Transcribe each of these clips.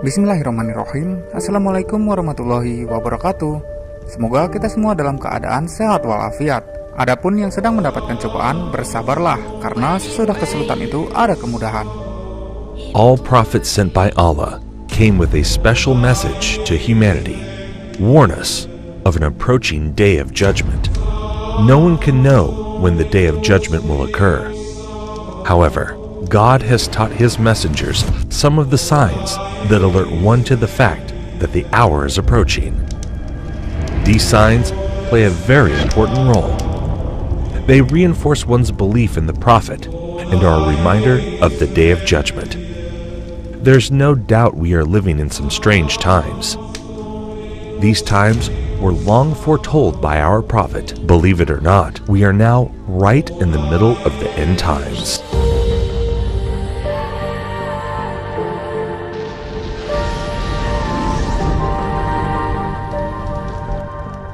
Bismillahirrahmanirrahim. Assalamualaikum warahmatullahi wabarakatuh. Semoga kita semua dalam keadaan sehat walafiat. Adapun yang sedang mendapatkan cobaan, bersabarlah, karena sesudah kesulitan itu ada kemudahan. All prophets sent by Allah came with a special message to humanity. Warn us of an approaching day of judgment. No one can know when the day of judgment will occur. However, God has taught His messengers some of the signs that alert one to the fact that the hour is approaching. These signs play a very important role. They reinforce one's belief in the Prophet and are a reminder of the Day of Judgment. There's no doubt we are living in some strange times. These times were long foretold by our Prophet. Believe it or not, we are now right in the middle of the end times.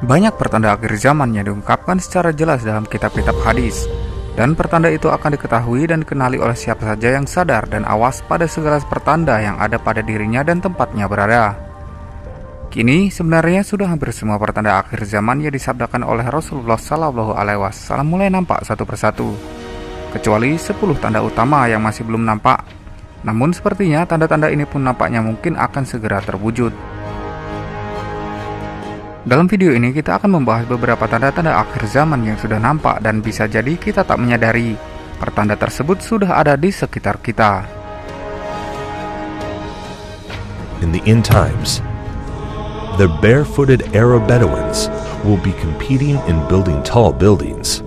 Banyak pertanda akhir zaman yang diungkapkan secara jelas dalam kitab-kitab hadis, dan pertanda itu akan diketahui dan dikenali oleh siapa saja yang sadar dan awas pada segala pertanda yang ada pada dirinya dan tempatnya berada. Kini sebenarnya sudah hampir semua pertanda akhir zaman yang disabdakan oleh Rasulullah SAW mulai nampak satu persatu, kecuali 10 tanda utama yang masih belum nampak. Namun sepertinya tanda-tanda ini pun nampaknya mungkin akan segera terwujud. Dalam video ini kita akan membahas beberapa tanda-tanda akhir zaman yang sudah nampak dan bisa jadi kita tak menyadari pertanda tersebut sudah ada di sekitar kita. In the end times, the barefooted Arab Bedouins will be competing in building tall buildings.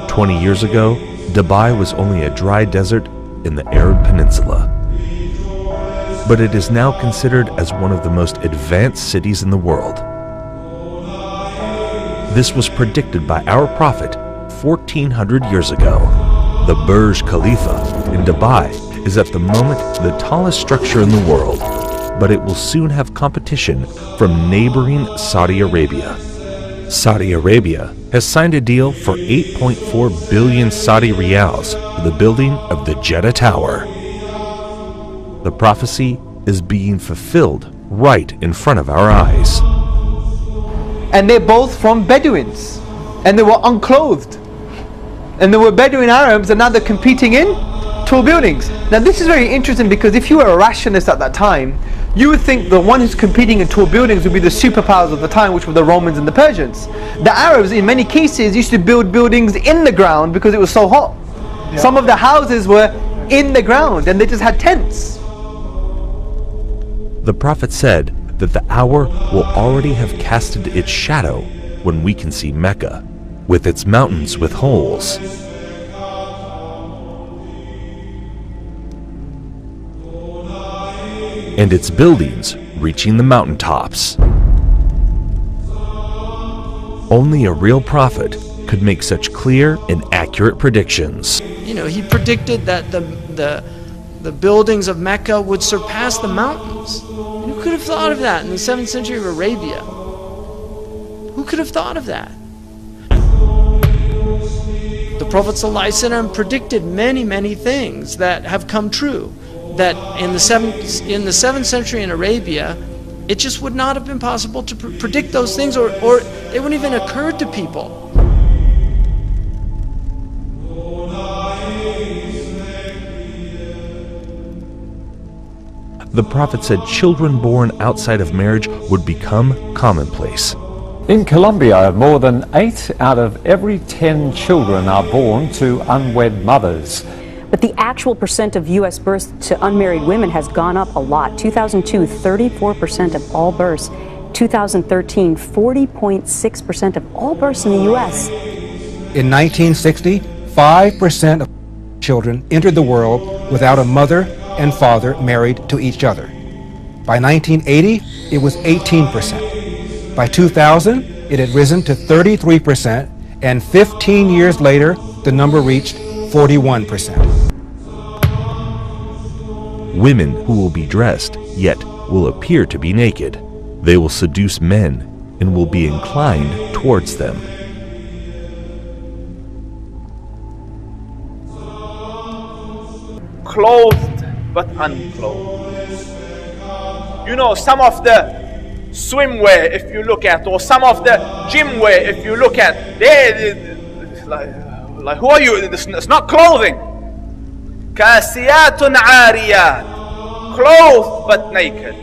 20 years ago, Dubai was only a dry desert in the Arab Peninsula. But it is now considered as one of the most advanced cities in the world. This was predicted by our Prophet 1400 years ago. The Burj Khalifa in Dubai is at the moment the tallest structure in the world, but it will soon have competition from neighboring Saudi Arabia. Saudi Arabia has signed a deal for 8.4 billion Saudi riyals for the building of the Jeddah Tower. The prophecy is being fulfilled right in front of our eyes. And they're both from Bedouins, and they were unclothed, and there were Bedouin Arabs, and now they're competing in tall buildings. Now this is very interesting, because if you were a rationalist at that time, you would think the one who's competing in tall buildings would be the superpowers of the time, which were the Romans and the Persians. The Arabs in many cases used to build buildings in the ground because it was so hot. Yeah. Some of the houses were in the ground and they just had tents. The Prophet said that the hour will already have casted its shadow when we can see Mecca, with its mountains with holes. And its buildings reaching the mountaintops. Only a real prophet could make such clear and accurate predictions. You know, he predicted that the buildings of Mecca would surpass the mountains. And who could have thought of that in the 7th century of Arabia? Who could have thought of that? The Prophet ﷺ predicted many things that have come true. That in the 7th century in Arabia, it just would not have been possible to predict those things, or they wouldn't even occur to people. The Prophet said children born outside of marriage would become commonplace. In Colombia, more than 8 out of every 10 children are born to unwed mothers. But the actual percent of U.S. births to unmarried women has gone up a lot. 2002, 34% of all births. 2013, 40.6% of all births in the U.S. In 1960, 5% of children entered the world without a mother and father married to each other. By 1980, it was 18%. By 2000, it had risen to 33%, and 15 years later, the number reached 41%. Women who will be dressed, yet will appear to be naked. They will seduce men and will be inclined towards them. Clothed but unclothed. You know, some of the swimwear, if you look at, or some of the gym wear, if you look at, like who are you? It's not clothing. Kasiyatun ariyat, clothed but naked.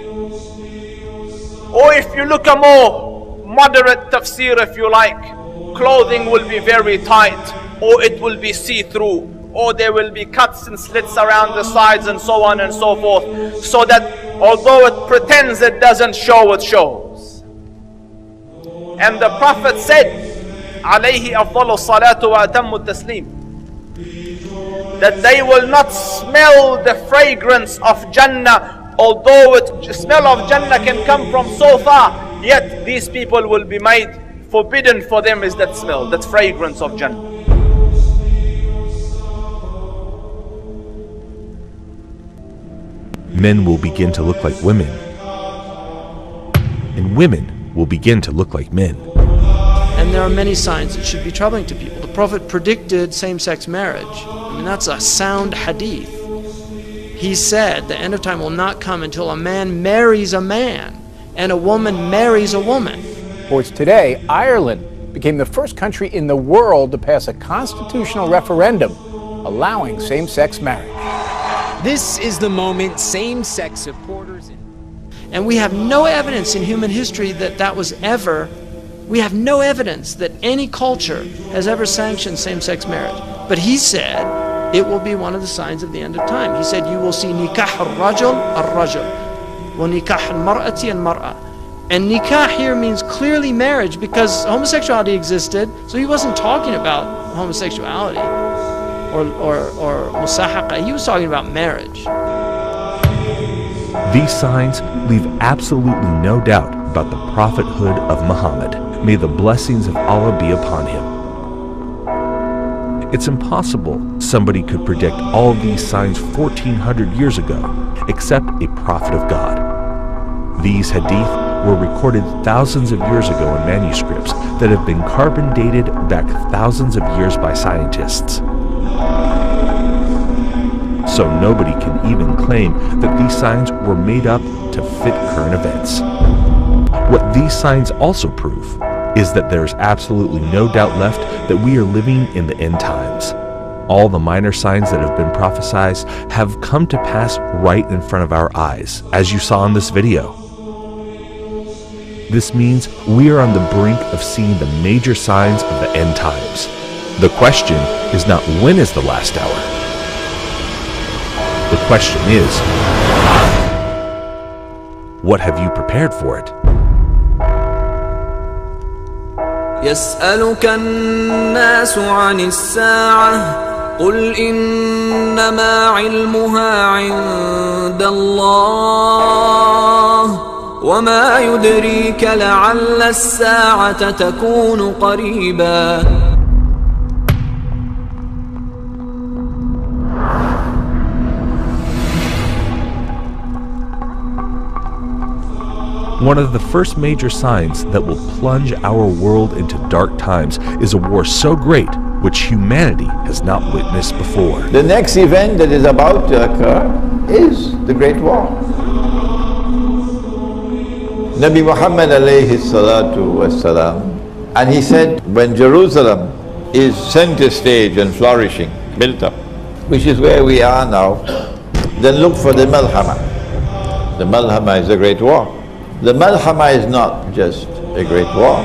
Or if you look a more moderate tafsir, if you like, clothing will be very tight, or it will be see-through, or there will be cuts and slits around the sides and so on and so forth, so that although it pretends it doesn't show, it shows. And the Prophet said, alayhi afdalu salatu wa atammu taslim, that they will not smell the fragrance of Jannah, although the smell of Jannah can come from so far, yet these people will be made forbidden for them is that smell, that fragrance of Jannah. Men will begin to look like women, and women will begin to look like men. And there are many signs that should be troubling to people. The Prophet predicted same-sex marriage. I mean, that's a sound hadith. He said the end of time will not come until a man marries a man and a woman marries a woman. Sports today, Ireland became the first country in the world to pass a constitutional referendum allowing same-sex marriage. This is the moment same-sex supporters... And we have no evidence in human history that that was ever... We have no evidence that any culture has ever sanctioned same-sex marriage. But he said it will be one of the signs of the end of time. He said you will see nikah al-rajul wa nikah al-mar'ati al-mar'a. And nikah here means clearly marriage, because homosexuality existed, so he wasn't talking about homosexuality or musahaqa. He was talking about marriage. These signs leave absolutely no doubt about the prophethood of Muhammad. May the blessings of Allah be upon him. It's impossible somebody could predict all of these signs 1400 years ago, except a prophet of God. These hadith were recorded thousands of years ago in manuscripts that have been carbon dated back thousands of years by scientists. So nobody can even claim that these signs were made up to fit current events. What these signs also prove is that there is absolutely no doubt left that we are living in the end times. All the minor signs that have been prophesied have come to pass right in front of our eyes, as you saw in this video. This means we are on the brink of seeing the major signs of the end times. The question is not when is the last hour. The question is, what have you prepared for it? يسألك الناس عن الساعة قل إنما علمها عند الله وما يدريك لعل الساعة تكون قريبا. One of the first major signs that will plunge our world into dark times is a war so great which humanity has not witnessed before. The next event that is about to occur is the Great War. Nabi Muhammad alayhi salatu wassalam, and he said when Jerusalem is center stage and flourishing, built up, which is where we are now, then look for the Malhama. The Malhama is a great war. The Malhama is not just a great war.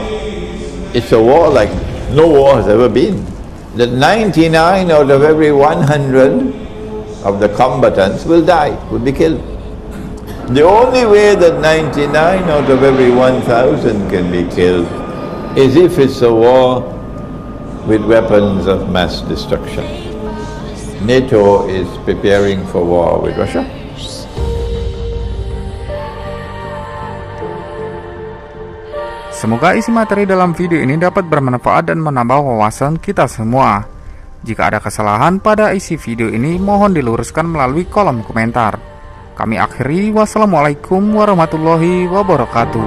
It's a war like no war has ever been. That 99 out of every 100 of the combatants will die, will be killed. The only way that 99 out of every 1,000 can be killed is if it's a war with weapons of mass destruction. NATO is preparing for war with Russia. Semoga isi materi dalam video ini dapat bermanfaat dan menambah wawasan kita semua. Jika ada kesalahan pada isi video ini, mohon diluruskan melalui kolom komentar. Kami akhiri, wassalamualaikum warahmatullahi wabarakatuh.